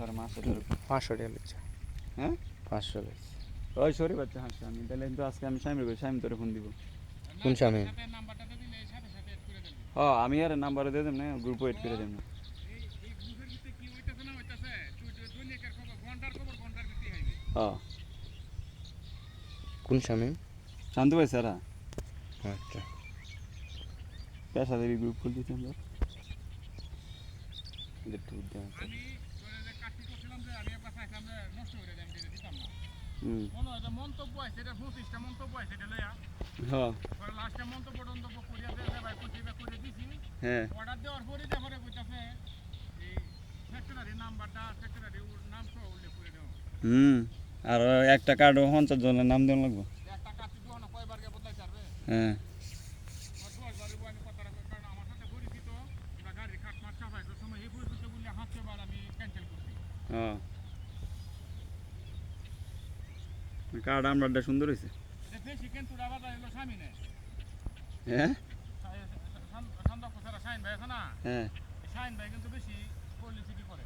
Sir মাসে 500 টাকা লিখছে। হ্যাঁ 500 লিখছে। ওই সরি বাচ্চা হাসি আমি তাহলে কিন্তু আজকে আমি স্বামী স্বামী তোরে ফোন দিব। কোন স্বামী? হ্যাঁ আমি আর নাম্বার দিয়ে দেব না গ্রুপ ওয়েট করে দেব না। হ্যাঁ কোন স্বামী? শান্ত ভাই স্যার আচ্ছা পেশাদারি গ্রুপ খুল দিতে আমরা একটু দেওয়া মন্তব্য আছে এটা 25টা মন্তব্য আছে এটা লইয়া হ্যাঁ পরে লাস্টে মন্তব্য টন্তব্য করিয়া দেয় ভাই কইছিবা করে দিছি হ্যাঁ অর্ডার দেওয়ার পরে পরে কইতাছে এই ফ্যাক্টরি নাম্বারটা ফ্যাক্টরি নাম সহ উল্লেখ করে দাও আর একটা কার্ডও 50 জনের নাম দেওয়া লাগবে একটা কাটি দিও না কয়বার গে বদলাই পারবে হ্যাঁ 10 বার আমি কথা রাখব কারণ আমার সাথে পরিচিত আমরা গাড়ি কাট মার চাপাইছো সময় এই পরিচিত বললে হাতে বার আমি ক্যান্সেল করছি হ্যাঁ কার্ড আমরাটা সুন্দর হয়েছে এটা বেশি কিন্তু আবার হলো স্বামী নেই হ্যাঁ সন্ধ্যা কোথায় শাইন ভাই আছে না হ্যাঁ শাইন ভাই কিন্তু বেশি পলিসিটি করে